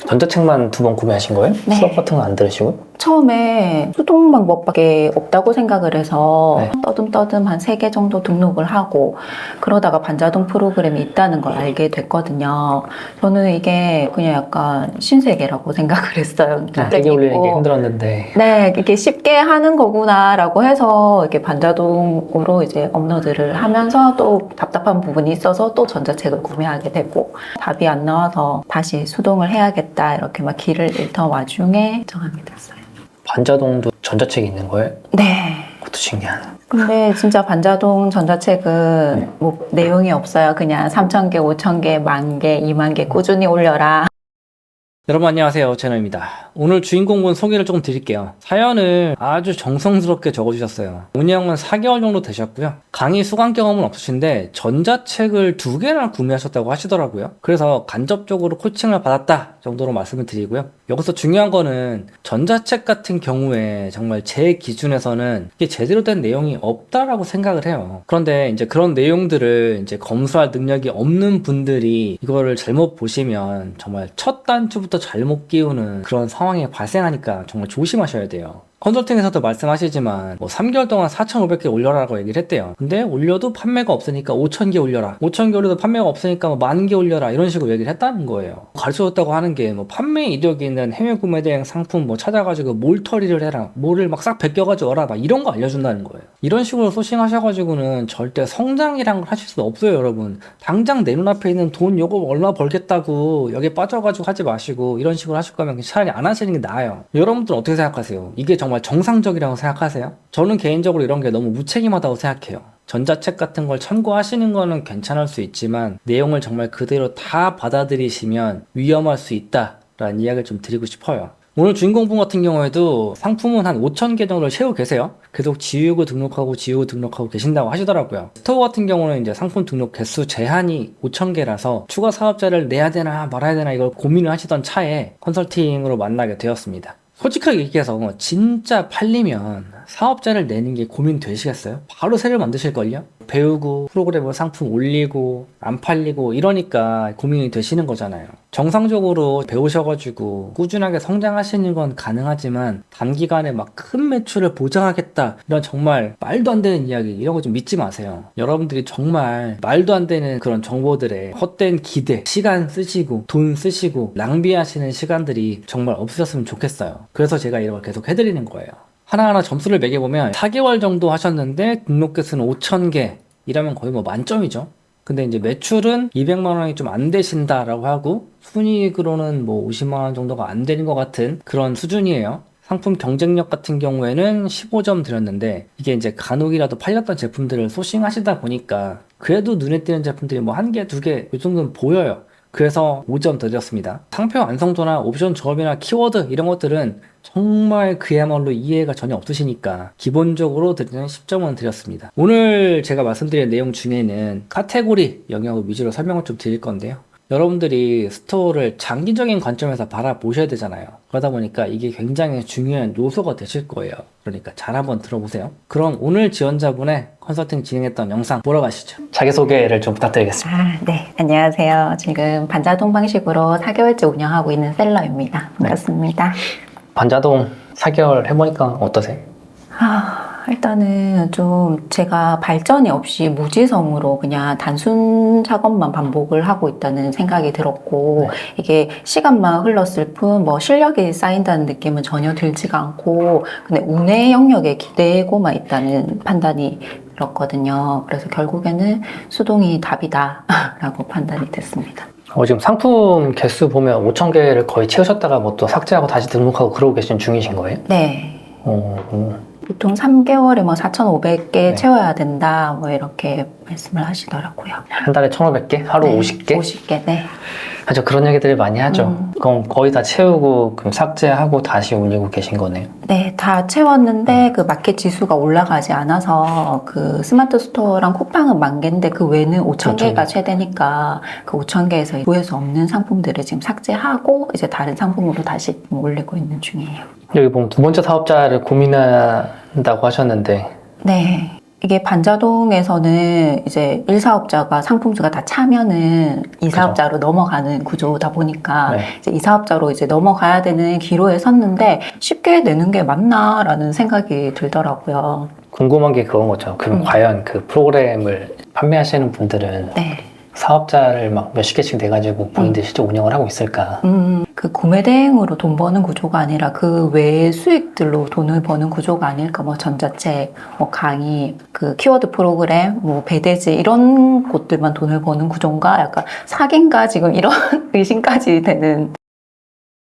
전자책만 2번 구매하신 거예요? 네. 수업 같은 거 안 들으시고? 처음에 수동 방법밖에 없다고 생각을 해서 네. 떠듬떠듬 한 3개 정도 등록을 하고 그러다가 반자동 프로그램이 있다는 걸 알게 됐거든요. 저는 이게 그냥 약간 신세계라고 생각을 했어요. 되게 올리는 게 힘들었는데. 네, 이게 쉽게 하는 거구나라고 해서 이렇게 반자동으로 이제 업로드를 하면서 또 답답한 부분이 있어서 또 전자책을 구매하게 되고 답이 안 나와서 다시 수동을 해야겠다 이렇게 막 길을 잃던 와중에 정하게 됐어요. 반자동도 전자책이 있는 거예요? 네. 그것도 신기하네. 근데 진짜 반자동 전자책은 뭐 내용이 없어요. 그냥 3,000개, 5,000개, 10,000개, 20,000개 꾸준히 올려라. 여러분 안녕하세요, 제노입니다. 오늘 주인공분 소개를 조금 드릴게요. 사연을 아주 정성스럽게 적어주셨어요. 운영은 4개월 정도 되셨고요. 강의 수강 경험은 없으신데 전자책을 2개나 구매하셨다고 하시더라고요. 그래서 간접적으로 코칭을 받았다 정도로 말씀을 드리고요. 여기서 중요한 거는 전자책 같은 경우에 정말 제 기준에서는 이게 제대로 된 내용이 없다라고 생각을 해요. 그런데 이제 그런 내용들을 이제 검수할 능력이 없는 분들이 이거를 잘못 보시면 정말 첫 단추부터 잘못 끼우는 그런 상황이 발생하니까 정말 조심하셔야 돼요. 컨설팅에서도 말씀하시지만 뭐 3개월 동안 4,500개 올려라라고 얘기를 했대요. 근데 올려도 판매가 없으니까 5,000개 올려라. 5,000개 올려도 판매가 없으니까 뭐 10,000개 올려라. 이런 식으로 얘기를 했다는 거예요. 가르쳐줬다고 하는 게 뭐 판매 이력이 있는 해외 구매 대행 상품 뭐 찾아가지고 몰터리를 해라. 뭐를 막 싹 벗겨가지고 어라. 막 이런 거 알려준다는 거예요. 이런 식으로 소싱하셔가지고는 절대 성장이란 걸 하실 수 없어요, 여러분. 당장 내 눈앞에 있는 돈 요거 얼마 벌겠다고 여기에 빠져가지고 하지 마시고 이런 식으로 하실 거면 차라리 안 하시는 게 나아요. 여러분들은 어떻게 생각하세요? 이게 정말 정상적이라고 생각하세요? 저는 개인적으로 이런 게 너무 무책임하다고 생각해요. 전자책 같은 걸 참고하시는 거는 괜찮을 수 있지만 내용을 정말 그대로 다 받아들이시면 위험할 수 있다라는 이야기를 좀 드리고 싶어요. 오늘 주인공분 같은 경우에도 상품은 한 5,000개 정도를 채우고 계세요. 계속 지우고 등록하고 계신다고 하시더라고요. 스토어 같은 경우는 이제 상품 등록 개수 제한이 5,000개라서 추가 사업자를 내야 되나 말아야 되나 이걸 고민을 하시던 차에 컨설팅으로 만나게 되었습니다. 솔직하게 얘기해서 진짜 팔리면 사업자를 내는 게 고민되시겠어요? 바로 새를 만드실걸요? 배우고 프로그램으로 상품 올리고 안 팔리고 이러니까 고민이 되시는 거잖아요. 정상적으로 배우셔가지고 꾸준하게 성장하시는 건 가능하지만 단기간에 막 큰 매출을 보장하겠다 이런 정말 말도 안 되는 이야기 이런 거 좀 믿지 마세요. 여러분들이 정말 말도 안 되는 그런 정보들에 헛된 기대, 시간 쓰시고 돈 쓰시고 낭비하시는 시간들이 정말 없으셨으면 좋겠어요. 그래서 제가 이런 걸 계속 해드리는 거예요. 하나하나 점수를 매겨보면 4개월 정도 하셨는데 등록 개수는 5,000개 이라면 거의 뭐 만점이죠. 근데 이제 매출은 200만 원이 좀 안 되신다라고 하고 순이익으로는 뭐 50만 원 정도가 안 되는 것 같은 그런 수준이에요. 상품 경쟁력 같은 경우에는 15점 드렸는데 이게 이제 간혹이라도 팔렸던 제품들을 소싱하시다 보니까 그래도 눈에 띄는 제품들이 뭐 1개, 2개 이 정도는 보여요. 그래서 5점 더 드렸습니다. 상표 완성도나 옵션 조합이나 키워드 이런 것들은 정말 그야말로 이해가 전혀 없으시니까 기본적으로 드리는 10점은 드렸습니다. 오늘 제가 말씀드릴 내용 중에는 카테고리 영역을 위주로 설명을 좀 드릴 건데요. 여러분들이 스토어를 장기적인 관점에서 바라보셔야 되잖아요. 그러다 보니까 이게 굉장히 중요한 요소가 되실 거예요. 그러니까 잘 한번 들어보세요. 그럼 오늘 지원자분의 컨설팅 진행했던 영상 보러 가시죠. 자기소개를 좀 부탁드리겠습니다. 네. 안녕하세요. 지금 반자동 방식으로 4개월째 운영하고 있는 셀러입니다. 반갑습니다. 반자동 4개월 해보니까 어떠세요? 일단은 좀 제가 발전이 없이 무지성으로 그냥 단순 작업만 반복을 하고 있다는 생각이 들었고 이게 시간만 흘렀을 뿐 뭐 실력이 쌓인다는 느낌은 전혀 들지가 않고 근데 운의 영역에 기대고만 있다는 판단이 들었거든요. 그래서 결국에는 수동이 답이다 라고 판단이 됐습니다. 지금 상품 개수 보면 5,000개를 거의 채우셨다가 뭐 또 삭제하고 다시 등록하고 그러고 계신 중이신 거예요? 네. 보통 3개월에 뭐 4,500개 채워야 된다 뭐 이렇게 말씀을 하시더라고요. 한 달에 1,500개? 하루 50개? 50개, 네. 맞아, 그런 얘기들을 많이 하죠. 그럼 거의 다 채우고 그럼 삭제하고 다시 올리고 계신 거네요. 네, 다 채웠는데 그 마켓 지수가 올라가지 않아서 그 스마트 스토어랑 쿠팡은 10,000개인데 그 외는 5,000개가 최대니까 그 5,000개에서 구할 수 없는 상품들을 지금 삭제하고 이제 다른 상품으로 다시 올리고 있는 중이에요. 여기 보면 2번째 사업자를 고민한다고 하셨는데 네. 이게 반자동에서는 이제 1사업자가 상품주가 다 차면은 2사업자로 넘어가는 구조다 보니까 네. 이제 2사업자로 이제 넘어가야 되는 기로에 섰는데 쉽게 내는 게 맞나라는 생각이 들더라고요. 궁금한 게 그건 거죠. 그럼 과연 그 프로그램을 판매하시는 분들은 네. 사업자를 막 몇십 개씩 내가지고 본인들이 실제 운영을 하고 있을까? 그 구매 대행으로 돈 버는 구조가 아니라 그 외의 수익들로 돈을 버는 구조가 아닐까. 뭐 전자책, 뭐 강의, 그 키워드 프로그램, 뭐 배대지 이런 곳들만 돈을 버는 구조인가? 약간 사기인가 지금 이런 의심까지 되는.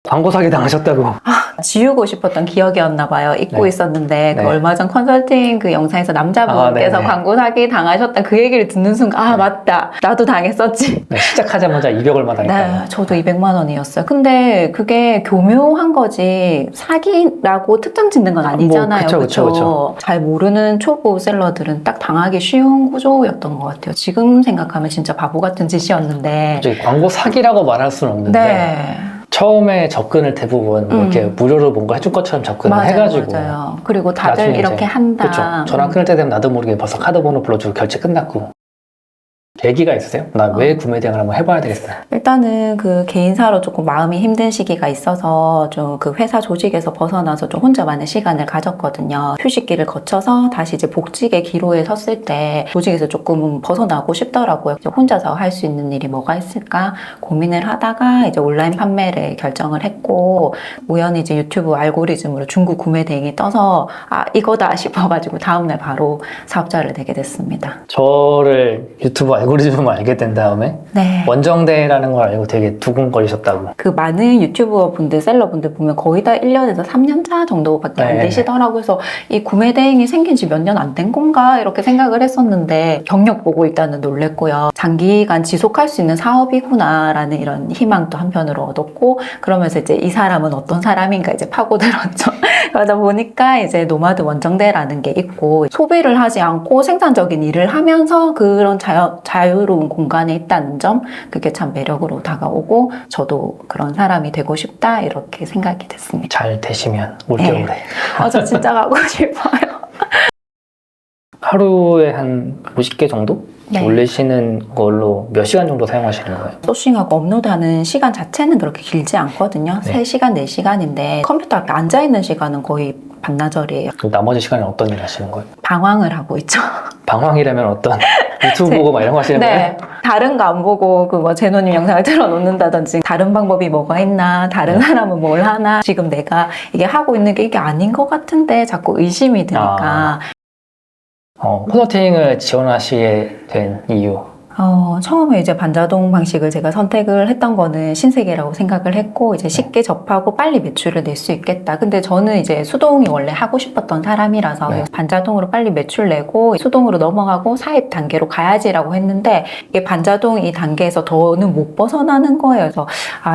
광고 사기 당하셨다고. 지우고 싶었던 기억이었나 봐요. 잊고 네. 있었는데 그 네. 얼마 전 컨설팅 그 영상에서 남자분께서 네네. 광고 사기 당하셨던 그 얘기를 듣는 순간 아 맞다. 나도 당했었지. 네, 시작하자마자 200얼마 당했다고. 네, 저도 200만 원이었어요. 근데 그게 교묘한 거지 사기라고 특정 짓는 건 아니잖아요. 그쵸, 그쵸? 그쵸. 잘 모르는 초보 셀러들은 딱 당하기 쉬운 구조였던 것 같아요. 지금 생각하면 진짜 바보 같은 짓이었는데. 솔직히 광고 사기라고 말할 수는 없는데 네. 처음에 접근을 대부분 뭐 이렇게 무료로 뭔가 해줄 것처럼 접근을 맞아요, 해가지고 맞아요. 그리고 다들 나중에 이렇게 이제, 한다. 그렇죠. 전화 끊을 때 되면 나도 모르게 벌써 카드 번호 불러주고 결제 끝났고. 계기가 있으세요? 나 왜 구매 대행을 한번 해봐야 되겠어요? 일단은 그 개인사로 조금 마음이 힘든 시기가 있어서 좀 그 회사 조직에서 벗어나서 좀 혼자만의 시간을 가졌거든요. 휴식기를 거쳐서 다시 이제 복직의 기로에 섰을 때 조직에서 조금 벗어나고 싶더라고요. 이제 혼자서 할 수 있는 일이 뭐가 있을까 고민을 하다가 이제 온라인 판매를 결정을 했고 우연히 이제 유튜브 알고리즘으로 중국 구매 대행이 떠서 아 이거다 싶어가지고 다음날 바로 사업자를 내게 됐습니다. 저를 유튜브 알고리즘을 알게 된 다음에 네. 원정대라는 걸 알고 되게 두근거리셨다고. 그 많은 유튜버 분들, 셀러 분들 보면 거의 다 1년에서 3년 차 정도밖에 안 네. 되시더라고요. 그래서 이 구매 대행이 생긴 지 몇 년 안 된 건가? 이렇게 생각을 했었는데 경력 보고 일단은 놀랬고요. 장기간 지속할 수 있는 사업이구나라는 이런 희망도 한편으로 얻었고 그러면서 이제 이 사람은 어떤 사람인가 이제 파고들었죠. 그러다 보니까 이제 노마드 원정대라는 게 있고 소비를 하지 않고 생산적인 일을 하면서 그런 자유로운 공간에 있다는 점 그게 참 매력으로 다가오고 저도 그런 사람이 되고 싶다 이렇게 생각이 됐습니다. 잘 되시면 네. 올겨울에. 저 진짜 가고 싶어요. 하루에 한 50개 정도? 네. 올리시는 걸로 몇 시간 정도 사용하시는 거예요? 소싱하고 업로드하는 시간 자체는 그렇게 길지 않거든요. 네. 3시간, 4시간인데 컴퓨터 앞에 앉아있는 시간은 거의 반나절이에요. 그럼 나머지 시간에 어떤 일 하시는 거예요? 방황을 하고 있죠. 방황이라면 어떤 유튜브 보고 막 이런 거 하시는 거예요? 네. 다른 거 안 보고 그 뭐 제노님 영상을 틀어놓는다든지 다른 방법이 뭐가 있나 다른 사람은 뭘 하나 지금 내가 이게 하고 있는 게 이게 아닌 것 같은데 자꾸 의심이 드니까 컨설팅을 지원하시게 된 이유. 처음에 이제 반자동 방식을 제가 선택을 했던 거는 신세계라고 생각을 했고, 이제 쉽게 접하고 빨리 매출을 낼 수 있겠다. 근데 저는 이제 수동이 원래 하고 싶었던 사람이라서 네. 반자동으로 빨리 매출 내고 수동으로 넘어가고 사입 단계로 가야지라고 했는데, 이게 반자동 이 단계에서 더는 못 벗어나는 거예요. 그래서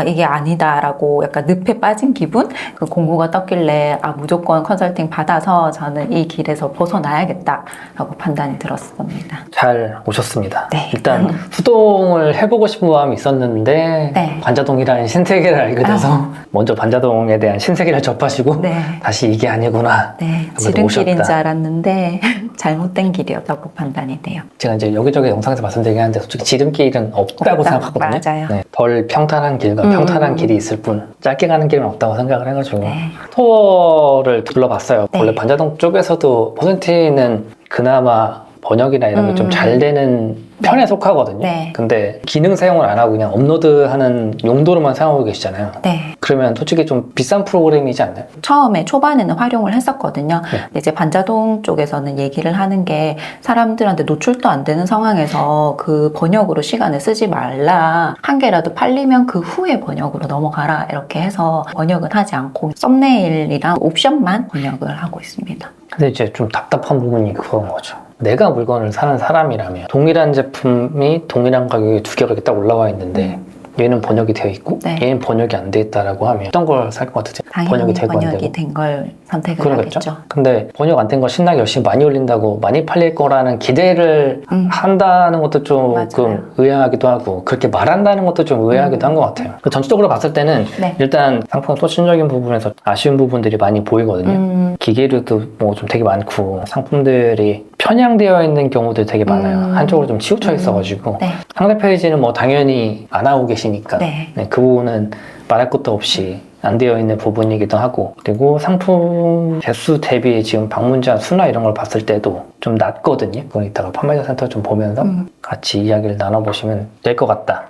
이게 아니다라고 약간 늪에 빠진 기분? 그 공고가 떴길래 무조건 컨설팅 받아서 저는 이 길에서 벗어나야겠다라고 판단이 들었습니다. 잘 오셨습니다. 네. 일단 수동을 해보고 싶은 마음이 있었는데 네. 반자동이라는 신세계를 알게 돼서 먼저 반자동에 대한 신세계를 접하시고 네. 다시 이게 아니구나. 네, 그래서 지름길인 오셨다. 줄 알았는데 잘못된 길이었다고 판단이 돼요. 제가 이제 여기저기 영상에서 말씀드리긴 하는데 솔직히 지름길은 없다고 없다. 생각하거든요. 맞아요. 네, 덜 평탄한 길과 평탄한 길이 있을 뿐 짧게 가는 길은 없다고 생각을 해가지고 네. 스토어를 둘러봤어요. 네. 원래 반자동 쪽에서도 퍼센티는 그나마 번역이나 이런 게 좀 잘 되는 편에 속하거든요. 네. 근데 기능 사용을 안 하고 그냥 업로드하는 용도로만 사용하고 계시잖아요. 네. 그러면 솔직히 좀 비싼 프로그램이지 않나요? 처음에 초반에는 활용을 했었거든요. 네. 근데 이제 반자동 쪽에서는 얘기를 하는 게 사람들한테 노출도 안 되는 상황에서 그 번역으로 시간을 쓰지 말라. 한 개라도 팔리면 그 후에 번역으로 넘어가라. 이렇게 해서 번역은 하지 않고 썸네일이랑 옵션만 번역을 하고 있습니다. 근데 이제 좀 답답한 부분이 그건 거죠. 내가 물건을 사는 사람이라면 동일한 제품이 동일한 가격에 두 개가 이렇게 딱 올라와 있는데 얘는 번역이 되어 있고 네. 얘는 번역이 안 돼 있다라고 하면 어떤 걸 살 것 같으세요? 당연히 되고 안 되고. 번역이 된 걸 선택을 그러겠죠? 하겠죠. 근데 번역 안 된 거 신나게 열심히 많이 올린다고 많이 팔릴 거라는 기대를 한다는 것도 조금 맞아요. 의아하기도 하고 그렇게 말한다는 것도 좀 의아하기도 한 것 같아요. 전체적으로 봤을 때는 네. 일단 상품 소신적인 부분에서 아쉬운 부분들이 많이 보이거든요. 기계류도 뭐 좀 되게 많고 상품들이 편향되어 있는 경우도 되게 많아요. 한쪽으로 좀 치우쳐 있어가지고 네. 상대 페이지는 뭐 당연히 안 하고 계시니까 네. 네, 그 부분은 말할 것도 없이 안 되어 있는 부분이기도 하고, 그리고 상품 개수 대비 지금 방문자 수나 이런 걸 봤을 때도 좀 낮거든요. 그건 이따가 판매자 센터 좀 보면서 같이 이야기를 나눠보시면 될 것 같다.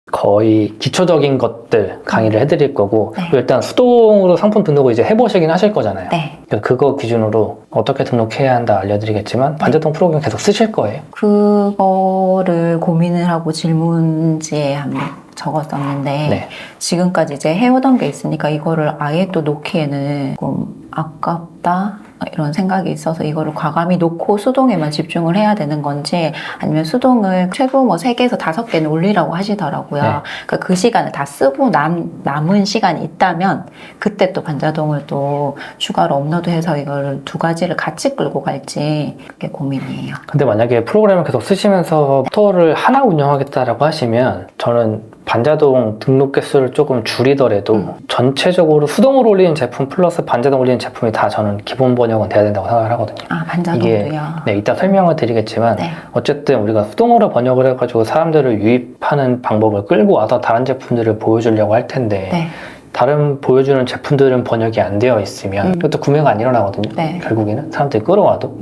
거의 기초적인 것들 강의를 해드릴 거고, 네. 일단 수동으로 상품 등록을 이제 해보시긴 하실 거잖아요. 네. 그거 기준으로 어떻게 등록해야 한다 알려드리겠지만 반자동 프로그램 계속 쓰실 거예요. 그거를 고민을 하고 질문지에 한번 적었었는데 네. 지금까지 이제 해오던 게 있으니까 이거를 아예 또 놓기에는 조금 아깝다 이런 생각이 있어서 이거를 과감히 놓고 수동에만 집중을 해야 되는 건지, 아니면 수동을 최고 뭐 3개에서 5개는 올리라고 하시더라고요. 네. 그러니까 그 시간을 다 쓰고 남은 시간이 있다면 그때 또 반자동을 또 추가로 업로드해서 이걸 2가지를 같이 끌고 갈지 그게 고민이에요. 근데 만약에 프로그램을 계속 쓰시면서 스토어를 하나 운영하겠다라고 하시면 저는 반자동 등록 개수를 조금 줄이더라도 전체적으로 수동으로 올리는 제품 플러스 반자동 올리는 제품이 다 저는 기본 번역은 돼야 된다고 생각을 하거든요. 아, 반자동도요? 네, 이따 설명을 드리겠지만 네. 어쨌든 우리가 수동으로 번역을 해가지고 사람들을 유입하는 방법을 끌고 와서 다른 제품들을 보여주려고 할 텐데 네. 다른 보여주는 제품들은 번역이 안 되어 있으면 이것도 구매가 안 일어나거든요. 네. 결국에는 사람들이 끌어와도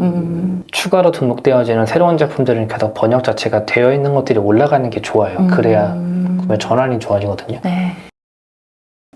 추가로 등록되어지는 새로운 제품들은 계속 번역 자체가 되어 있는 것들이 올라가는 게 좋아요. 그래야 구매 전환이 좋아지거든요. 네.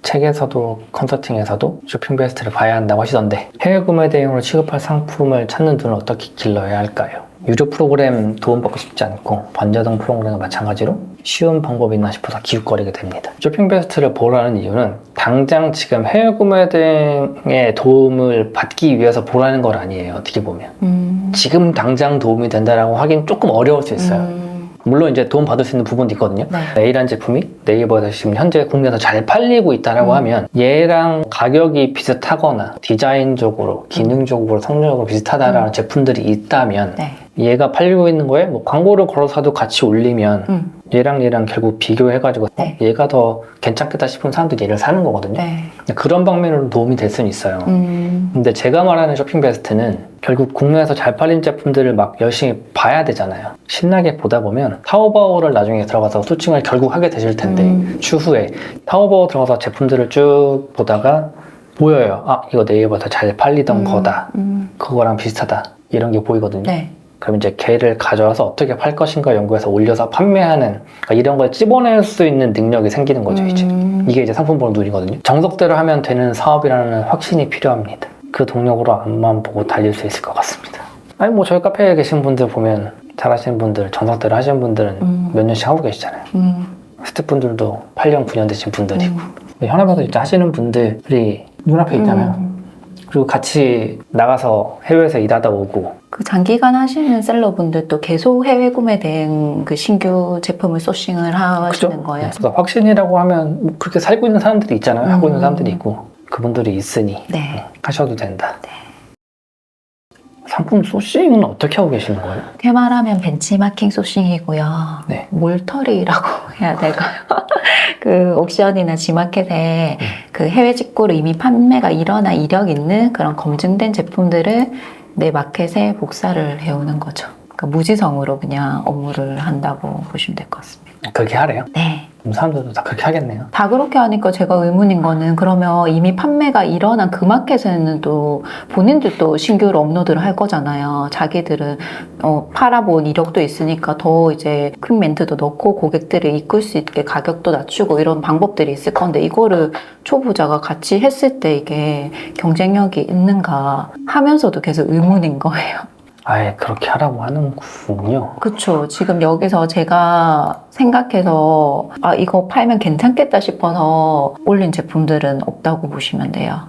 책에서도 컨설팅에서도 쇼핑 베스트를 봐야 한다고 하시던데, 해외 구매 대행으로 취급할 상품을 찾는 눈을 어떻게 길러야 할까요? 유료 프로그램 도움받고 싶지 않고 반자동 프로그램과 마찬가지로 쉬운 방법이 있나 싶어서 기웃거리게 됩니다. 쇼핑 베스트를 보라는 이유는 당장 지금 해외 구매 대행의 도움을 받기 위해서 보라는 건 아니에요. 어떻게 보면 지금 당장 도움이 된다라고 하긴 조금 어려울 수 있어요. 물론 이제 도움 받을 수 있는 부분도 있거든요. 네. A라는 제품이 네이버에서 지금 현재 국내에서 잘 팔리고 있다라고 하면 얘랑 가격이 비슷하거나 디자인적으로, 기능적으로, 성능적으로 비슷하다라는 제품들이 있다면 네. 얘가 팔리고 있는 거에 뭐 광고를 걸어서도 같이 올리면 얘랑 결국 비교해가지고 네. 얘가 더 괜찮겠다 싶은 사람들이 얘를 사는 거거든요. 네. 그런 방면으로 도움이 될 수는 있어요. 근데 제가 말하는 쇼핑 베스트는 결국 국내에서 잘 팔린 제품들을 막 열심히 봐야 되잖아요. 신나게 보다 보면 타오바오를 나중에 들어가서 수칭을 결국 하게 되실 텐데 추후에 타오바오 들어가서 제품들을 쭉 보다가 보여요. 아, 이거 네이버에서 잘 팔리던 거다. 그거랑 비슷하다. 이런 게 보이거든요. 네. 그럼 이제 걔를 가져와서 어떻게 팔 것인가 연구해서 올려서 판매하는, 그러니까 이런 걸 찝어낼 수 있는 능력이 생기는 거죠. 이게 이제 상품 보는 눈이거든요. 정석대로 하면 되는 사업이라는 확신이 필요합니다. 그 동력으로 앞만 보고 달릴 수 있을 것 같습니다. 아니 뭐 저희 카페에 계신 분들 보면 잘하시는 분들, 정석대로 하시는 분들은 몇 년씩 하고 계시잖아요. 스태프분들도 8년, 9년 되신 분들이고 현업에서 이제 하시는 분들이 눈앞에 있잖아요. 그리고 같이 나가서 해외에서 일하다 오고, 그 장기간 하시는 셀러분들도 계속 해외 구매 대행 그 신규 제품을 소싱을 하시는 그죠? 거예요. 그래서 확신이라고 하면 뭐 그렇게 살고 있는 사람들이 있잖아요. 하고 있는 사람들이 있고, 그분들이 있으니 네. 하셔도 된다. 상품 소싱은 어떻게 하고 계시는 거예요? 그렇게 말하면 벤치마킹 소싱이고요. 네. 몰터리라고 해야 될까요? 그 옥션이나 지마켓에 그 해외 직구로 이미 판매가 일어나 이력 있는 그런 검증된 제품들을 내 마켓에 복사를 해오는 거죠. 그러니까 무지성으로 그냥 업무를 한다고 보시면 될 것 같습니다. 그렇게 하래요? 네. 그럼 사람들도 다 그렇게 하겠네요. 다 그렇게 하니까 제가 의문인 거는, 그러면 이미 판매가 일어난 그 마켓에는 또 본인들도 신규로 업로드를 할 거잖아요. 자기들은 팔아본 이력도 있으니까 더 이제 큰 멘트도 넣고 고객들을 이끌 수 있게 가격도 낮추고 이런 방법들이 있을 건데, 이거를 초보자가 같이 했을 때 이게 경쟁력이 있는가 하면서도 계속 의문인 거예요. 아예 그렇게 하라고 하는군요. 그쵸. 지금 여기서 제가 생각해서 아, 이거 팔면 괜찮겠다 싶어서 올린 제품들은 없다고 보시면 돼요.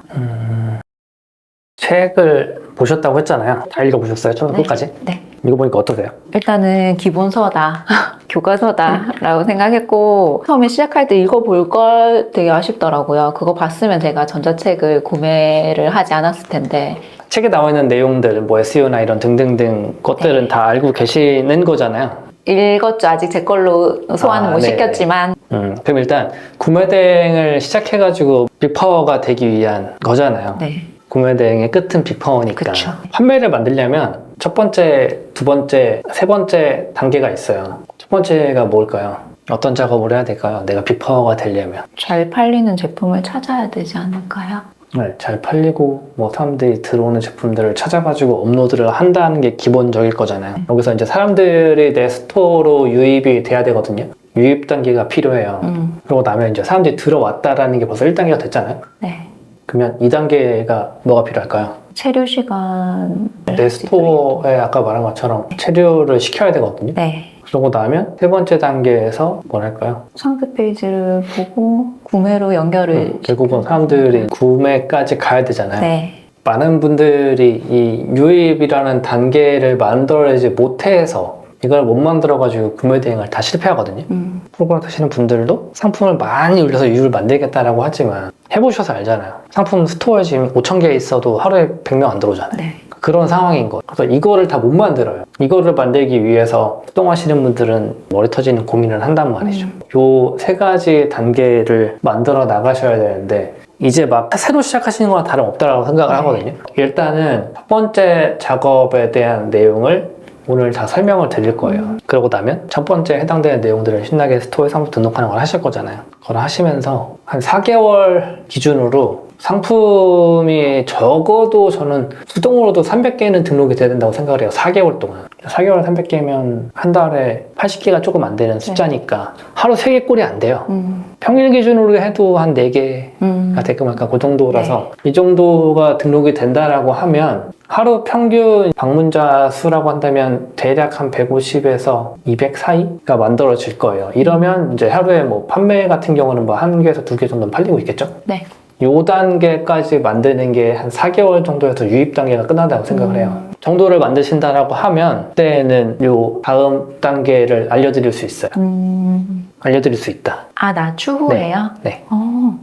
책을 보셨다고 했잖아요. 다 읽어보셨어요? 처음부터 끝까지? 네. 이거 보니까 어떠세요? 일단은 기본서다, 교과서다라고 생각했고, 처음에 시작할 때 읽어볼 걸 되게 아쉽더라고요. 그거 봤으면 제가 전자책을 구매를 하지 않았을 텐데. 책에 나와 있는 내용들, 뭐 SEO나 이런 등등등 것들은 다 알고 계시는 거잖아요. 읽었죠. 아직 제 걸로 소화는 못 네. 시켰지만. 그럼 일단 구매 대행을 시작해가지고 빅파워가 되기 위한 거잖아요. 네. 구매 대행의 끝은 빅파워니까. 그쵸. 판매를 만들려면 첫 번째, 두 번째, 세 번째 단계가 있어요. 첫 번째가 뭘까요? 어떤 작업을 해야 될까요? 내가 빅파워가 되려면. 잘 팔리는 제품을 찾아야 되지 않을까요? 네, 잘 팔리고 뭐 사람들이 들어오는 제품들을 찾아가지고 업로드를 한다는 게 기본적일 거잖아요. 여기서 이제 사람들이 내 스토어로 유입이 돼야 되거든요. 유입 단계가 필요해요. 그러고 나면 이제 사람들이 들어왔다라는 게 벌써 1단계가 됐잖아요. 네. 그러면 2단계가 뭐가 필요할까요? 체류 시간. 내 스토어에 아까 말한 것처럼 체류를 시켜야 되거든요. 네. 그러고 나면 세 번째 단계에서 뭐랄까요? 상세 페이지를 보고 구매로 연결을. 결국은 사람들이 구매까지 가야 되잖아요. 네. 많은 분들이 이 유입이라는 단계를 만들어내지 못해서 이걸 못 만들어가지고 구매 대행을 다 실패하거든요. 프로그램 하시는 분들도 상품을 많이 올려서 유입을 만들겠다라고 하지만 해보셔서 알잖아요. 상품 스토어에 지금 5,000개 있어도 하루에 100명 안 들어오잖아요. 네. 그런 상황인 거예요. 그래서 이거를 다 못 만들어요. 이거를 만들기 위해서 활동하시는 분들은 머리 터지는 고민을 한단 말이죠. 요 세 가지 단계를 만들어 나가셔야 되는데 이제 막 새로 시작하시는 거랑 다름없다라고 생각을 하거든요. 일단은 첫 번째 작업에 대한 내용을 오늘 다 설명을 드릴 거예요. 그러고 나면 첫 번째 해당되는 내용들을 신나게 스토어에 상품 등록하는 걸 하실 거잖아요. 그걸 하시면서 한 4개월 기준으로 상품이 적어도 저는 수동으로도 300개는 등록이 돼야 된다고 생각을 해요. 4개월 동안. 4개월 300개면 한 달에 80개가 조금 안 되는 숫자니까 하루 3개 꼴이 안 돼요. 평일 기준으로 해도 한 4개가 되끔 약간 그 정도라서 이 정도가 등록이 된다라고 하면 하루 평균 방문자 수라고 한다면 대략 한 150에서 200 사이가 만들어질 거예요. 이러면 이제 하루에 뭐 판매 같은 경우는 뭐 1개에서 2개 정도는 팔리고 있겠죠? 네. 요 단계까지 만드는 게 한 4개월 정도에서 유입 단계가 끝난다고 생각을 해요. 정도를 만드신다라고 하면 그때는 요 다음 단계를 알려드릴 수 있어요. 알려드릴 수 있다. 아, 나 추후에요? 네. 오,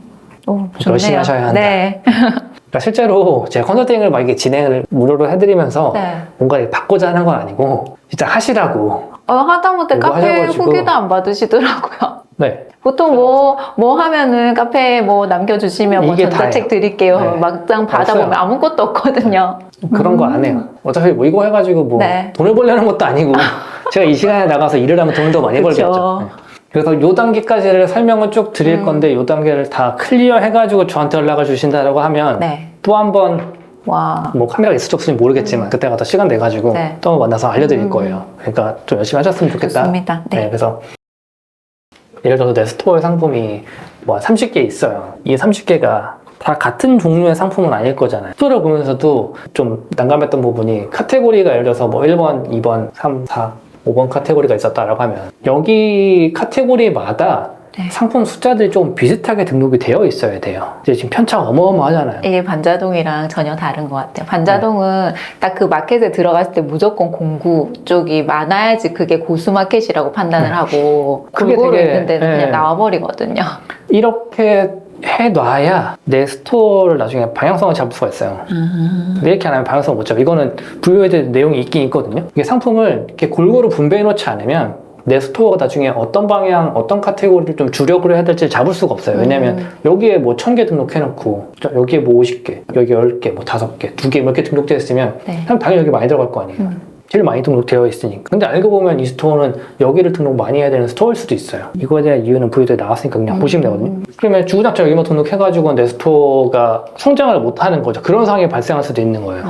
좋네요. 열심히 하셔야 한다. 네. 그러니까 실제로 제가 컨설팅을 막 이렇게 진행을 무료로 해드리면서 네. 뭔가 이렇게 바꾸자 하는 건 아니고 진짜 하시라고. 하다못해 이거 카페 하셔가지고. 후기도 안 받으시더라고요. 네. 보통 뭐 하면은 카페에 뭐 남겨주시면 뭐 이게 전자책 다예요. 드릴게요. 네. 막상 받아보면 없어요. 아무것도 없거든요. 그런 거 안 해요. 어차피 뭐 이거 해가지고 뭐 네. 돈을 벌려는 것도 아니고 제가 이 시간에 나가서 일을 하면 돈을 더 많이 그쵸. 벌겠죠. 네. 그래서 요 단계까지를 설명을 쭉 드릴 건데 요 단계를 다 클리어 해가지고 저한테 연락을 주신다라고 하면 네. 또 한 번 와. 뭐 카메라가 있을지 없을지 모르겠지만 그때 가서 시간 내가지고 네. 또 만나서 알려드릴 거예요. 그러니까 좀 열심히 하셨으면 좋겠다. 좋습니다. 네. 그래서 예를 들어서 내 스토어에 상품이 뭐 30개 있어요. 이 30개가 다 같은 종류의 상품은 아닐 거잖아요. 스토어를 보면서도 좀 난감했던 부분이 카테고리가 예를 들어서 뭐 1번, 2번, 3, 4, 5번 카테고리가 있었다라고 하면 여기 카테고리마다 네. 상품 숫자들이 좀 비슷하게 등록이 되어 있어야 돼요. 이제 지금 편차가 어마어마하잖아요. 이게 반자동이랑 전혀 다른 것 같아요. 반자동은 딱 그 마켓에 들어갔을 때 무조건 공구 쪽이 많아야지 그게 고수 마켓이라고 판단을 하고 그게 골고루 되게, 있는 데는 네. 그냥 나와버리거든요. 이렇게 해놔야 내 스토어를 나중에 방향성을 잡을 수가 있어요. 근데 이렇게 안 하면 방향성을 못 잡아요. 이거는 부여해야 될 내용이 있긴 있거든요. 이게 상품을 이렇게 골고루 분배해 놓지 않으면 내 스토어가 나중에 어떤 방향, 어떤 카테고리를 좀 주력으로 해야 될지 잡을 수가 없어요. 왜냐면 여기에 뭐 1000개 등록해놓고 여기에 뭐 50개, 여기 10개, 뭐 5개, 2개 이렇게 등록되어 있으면 네. 그냥 당연히 여기 많이 들어갈 거 아니에요. 제일 많이 등록되어 있으니까. 근데 알고 보면 이 스토어는 여기를 등록 많이 해야 되는 스토어일 수도 있어요. 이거에 대한 이유는 부여도에 나왔으니까 그냥 보시면 되거든요. 그러면 주구장창 여기만 등록해가지고 내 스토어가 성장을 못하는 거죠. 그런 상황이 발생할 수도 있는 거예요.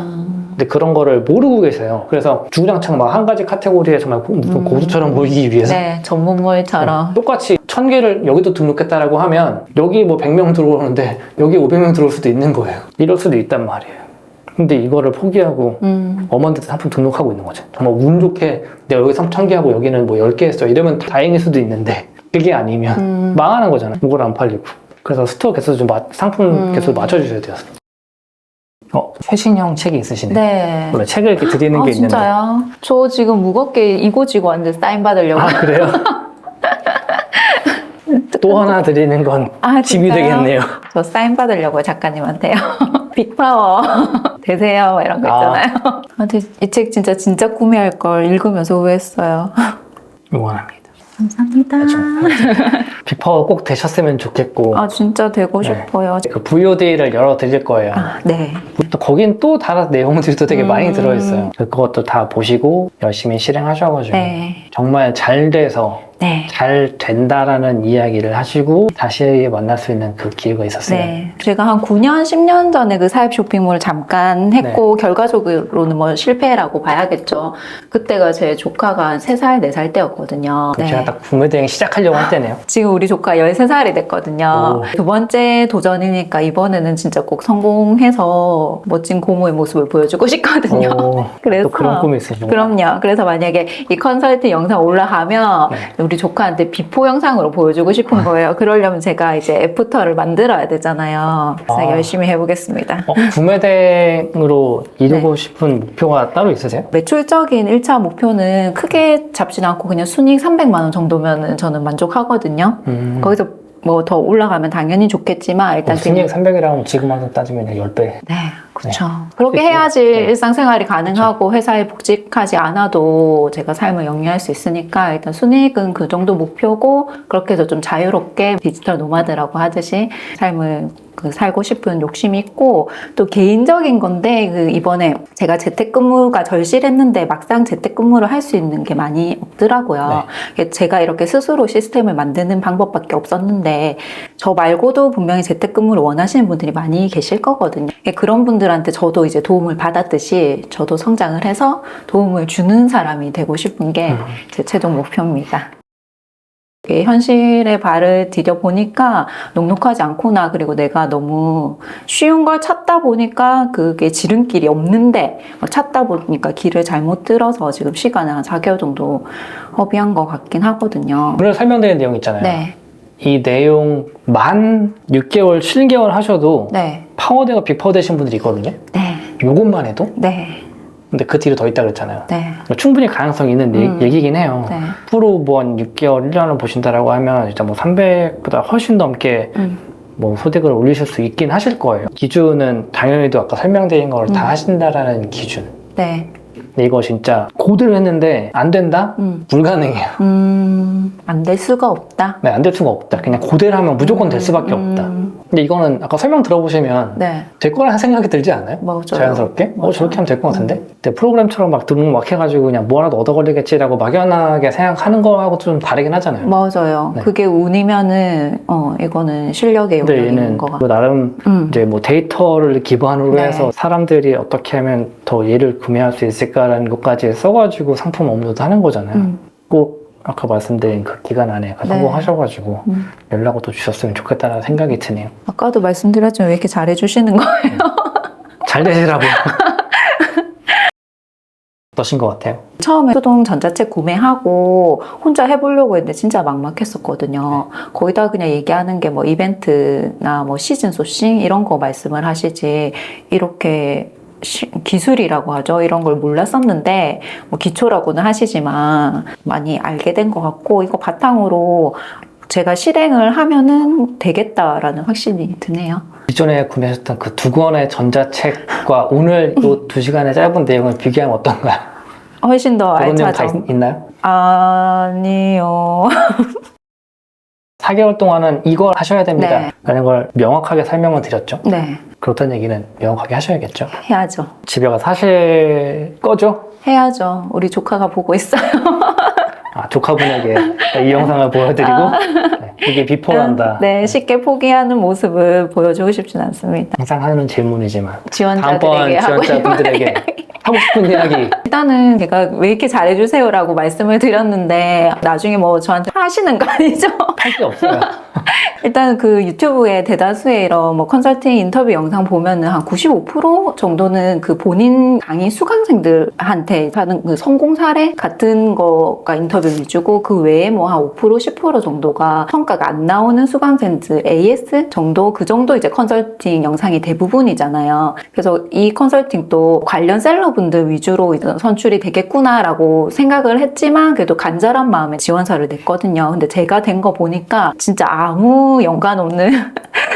근데 그런 거를 모르고 계세요. 그래서 주구장창 막 한 가지 카테고리에 정말 무슨 고수처럼 보이기 위해서 네, 전문몰처럼. 똑같이 1000개를 여기도 등록했다라고 하면 여기 뭐 100명 들어오는데 여기 500명 들어올 수도 있는 거예요. 이럴 수도 있단 말이에요. 근데 이거를 포기하고 엄한테 상품 등록하고 있는 거죠. 정말 운 좋게 내가 여기 3000개 하고 여기는 뭐 10개 했어. 이러면 다행일 수도 있는데 그게 아니면 망하는 거잖아요. 이걸 안 팔리고. 그래서 스토어 개수 좀 상품 개수를 맞춰주셔야 돼요. 최신형 책이 있으시네요. 네. 원래 책을 이렇게 드리는 게 있는데. 진짜요? 저 지금 무겁게 이고 지고 왔는데 사인 받으려고. 아, 그래요? 또 하나 드리는 건 짐이 진짜요? 되겠네요. 저 사인 받으려고요, 작가님한테요. 빅파워 되세요, 막 이런 거 있잖아요. 이 책 진짜 구매할 걸 읽으면서 후회했어요. 응원합니다. 감사합니다. 빅파워 꼭 되셨으면 좋겠고 아, 진짜 되고 네. 싶어요. 그 VOD를 열어 드릴 거예요. 아, 네. 또 거긴 또 다른 내용들도 되게 많이 들어있어요. 그것도 다 보시고 열심히 실행하셔가지고 네. 정말 잘 돼서 네. 잘 된다라는 이야기를 하시고 다시 만날 수 있는 그 기회가 있었어요. 네. 제가 한 9년, 10년 전에 그 사입 쇼핑몰을 잠깐 했고, 결과적으로는 뭐 실패라고 봐야겠죠. 그때가 제 조카가 한 3살, 4살 때였거든요. 그럼 제가 딱 구매 대행 시작하려고 할 때네요. 지금 우리 조카 13살이 됐거든요. 오. 두 번째 도전이니까 이번에는 진짜 꼭 성공해서 멋진 고모의 모습을 보여주고 싶거든요. 오, 그래서 또 그런 꿈이 있으시구나. 그럼요. 그래서 만약에 이 컨설팅 영상 올라가면 네. 우리 조카한테 비포 영상으로 보여주고 싶은 거예요. 그러려면 제가 이제 애프터를 만들어야 되잖아요. 그래서 아. 열심히 해보겠습니다. 구매 대행으로 이루고 싶은 목표가 따로 있으세요? 매출적인 1차 목표는 크게 잡진 않고 그냥 순이익 300만 원 정도면 저는 만족하거든요. 거기서 뭐 더 올라가면 당연히 좋겠지만 일단 순이익 300이라면 지금 와서 따지면 10배. 네, 그렇죠. 그렇게 해야지 네. 일상생활이 가능하고 회사에 복직하지 않아도 제가 삶을 영위할 수 있으니까 일단 순이익은 그 정도 목표고 그렇게 해서 좀 자유롭게 디지털 노마드라고 하듯이 삶을 살고 싶은 욕심이 있고 또 개인적인 건데 이번에 제가 재택근무가 절실했는데 막상 재택근무를 할 수 있는 게 많이 없더라고요. 제가 이렇게 스스로 시스템을 만드는 방법밖에 없었는데 저 말고도 분명히 재택근무를 원하시는 분들이 많이 계실 거거든요. 그런 분들한테 저도 이제 도움을 받았듯이 저도 성장을 해서 도움을 주는 사람이 되고 싶은 게 제 최종 목표입니다. 현실에 발을 디뎌보니까 녹록하지 않구나. 그리고 내가 너무 쉬운 걸 찾다 보니까 그게 지름길이 없는데 찾다 보니까 길을 잘못 들어서 지금 시간을 한 4개월 정도 허비한 것 같긴 하거든요. 오늘 설명드린 내용 있잖아요. 네. 이 내용 만 6개월, 7개월 하셔도 네. 파워대가 빅파워 되신 분들이 있거든요. 네. 요것만 해도? 네. 근데 그 뒤로 더 있다 그랬잖아요. 네. 충분히 가능성이 있는 얘기긴 해요. 네. 앞으로 뭐 한 6개월, 1년을 보신다라고 하면 일단 뭐 300보다 훨씬 넘게 뭐 소득을 올리실 수 있긴 하실 거예요. 기준은 당연히도 아까 설명드린 걸 다 하신다라는 기준. 네. 근데 이거 진짜 고대로 했는데 안 된다? 불가능해요. 안 될 수가 없다. 네, 안 될 수가 없다. 그냥 고대로 하면 무조건 될 수밖에 없다. 근데 이거는 아까 설명 들어보시면 네. 될 거라는 생각이 들지 않아요? 맞아요. 자연스럽게? 맞아요. 저렇게 하면 될 것 같은데? 근데 프로그램처럼 막 등록 막 해가지고 그냥 뭐 하나도 얻어 걸리겠지라고 막연하게 생각하는 거하고 좀 다르긴 하잖아요. 맞아요. 네. 그게 운이면은 이거는 실력의 근데 영역인 얘는 것 뭐 같아요. 나름 이제 뭐 데이터를 기반으로 네. 해서 사람들이 어떻게 하면 더 얘를 구매할 수 있을까라는 것까지 써가지고 상품 업로드 하는 거잖아요. 꼭 아까 말씀드린 그 기간 안에 네. 성공하셔가지고 연락을 또 주셨으면 좋겠다는 생각이 드네요. 아까도 말씀드렸지만 왜 이렇게 잘해주시는 거예요? 잘 되시라고. 어떠신 것 같아요? 처음에 수동 전자책 구매하고 혼자 해보려고 했는데 진짜 막막했었거든요. 거기다 그냥 얘기하는 게 뭐 이벤트나 뭐 시즌 소싱 이런 거 말씀을 하시지 이렇게 기술이라고 하죠. 이런 걸 몰랐었는데 뭐 기초라고는 하시지만 많이 알게 된 것 같고 이거 바탕으로 제가 실행을 하면은 되겠다라는 확신이 드네요. 기존에 구매하셨던 그 2권의 전자책과 오늘 이 2시간의 짧은 내용을 비교하면 어떤가요? 훨씬 더 그런 내용 다 알차죠. 있나요? 아니요. 4개월 동안은 이걸 하셔야 됩니다. 네. 라는 걸 명확하게 설명을 드렸죠. 네, 그렇다는 얘기는 명확하게 하셔야겠죠. 해야죠. 집에 가서 하실 거죠? 해야죠. 우리 조카가 보고 있어요. 조카분에게 이 영상을 보여드리고 네, 이게 비포란다. 네, 쉽게 포기하는 모습을 보여주고 싶진 않습니다. 항상 하는 질문이지만 다음번 지원자들에게 하고 지원자분들에게 하고 싶은 이야기. 일단은 제가 왜 이렇게 잘해주세요라고 말씀을 드렸는데 나중에 뭐 저한테 하시는 거 아니죠? 할 게 없어요. 일단 그 유튜브에 대다수의 이런 뭐 컨설팅 인터뷰 영상 보면은 한 95% 정도는 그 본인 강의 수강생들한테 하는 그 성공 사례 같은 거가 인터뷰 위주고 그 외에 뭐 한 5% 10% 정도가 성과가 안 나오는 수강생들 AS 정도 그 정도 이제 컨설팅 영상이 대부분이잖아요. 그래서 이 컨설팅도 관련 셀러분들 위주로 이제 선출이 되겠구나라고 생각을 했지만 그래도 간절한 마음에 지원서를 냈거든요. 근데 제가 된 거 보니까 진짜 아무 연관 없는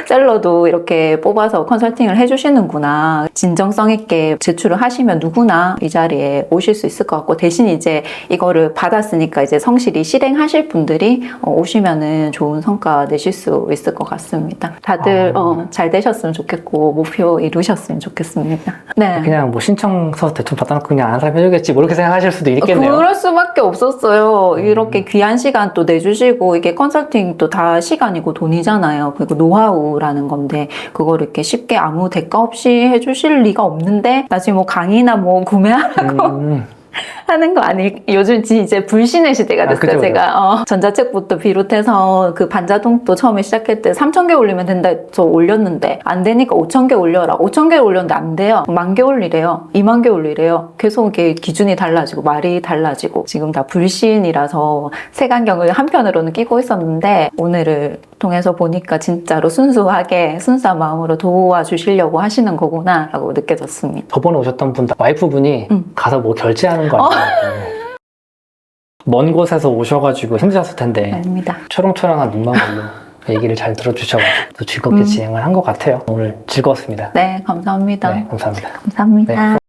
셀러도 이렇게 뽑아서 컨설팅을 해주시는구나. 진정성 있게 제출을 하시면 누구나 이 자리에 오실 수 있을 것 같고, 대신 이제 이거를 받았으니까 이제 성실히 실행하실 분들이 오시면은 좋은 성과 내실 수 있을 것 같습니다. 다들 잘 되셨으면 좋겠고 목표 이루셨으면 좋겠습니다. 네. 그냥 뭐 신청서 대충 받아놓고 그냥 아는 사람 해주겠지 뭐 이렇게 생각하실 수도 있겠네요. 그럴 수밖에 없었어요. 이렇게 귀한 시간 또 내주시고, 이게 컨설팅도 다 시간이고 돈이잖아요. 그리고 노하우라는 건데, 그거를 이렇게 쉽게 아무 대가 없이 해주실 리가 없는데, 나중에 뭐 강의나 뭐 구매하라고 하는 거 아니, 요즘 이제 불신의 시대가 됐어요. 그죠, 그죠. 제가 전자책부터 비롯해서 그 반자동도 처음에 시작할 때 3,000개 올리면 된다 저 올렸는데 안 되니까 5,000개 올려라. 5,000개 올렸는데 안 돼요. 10,000개 올리래요. 20,000개 올리래요. 계속 이렇게 기준이 달라지고 말이 달라지고, 지금 다 불신이라서 색안경을 한편으로는 끼고 있었는데, 오늘을 통해서 보니까 진짜로 순수한 마음으로 도와주시려고 하시는 거구나 라고 느껴졌습니다. 저번에 오셨던 분 와이프분이 가서 뭐 결제하는 거 아니에요? 먼 곳에서 오셔가지고 힘드셨을 텐데 아닙니다. 초롱초롱한 눈망울로 얘기를 잘 들어주셔가지고 또 즐겁게 진행을 한 것 같아요. 오늘 즐거웠습니다. 네, 감사합니다. 네, 감사합니다. 감사합니다. 네.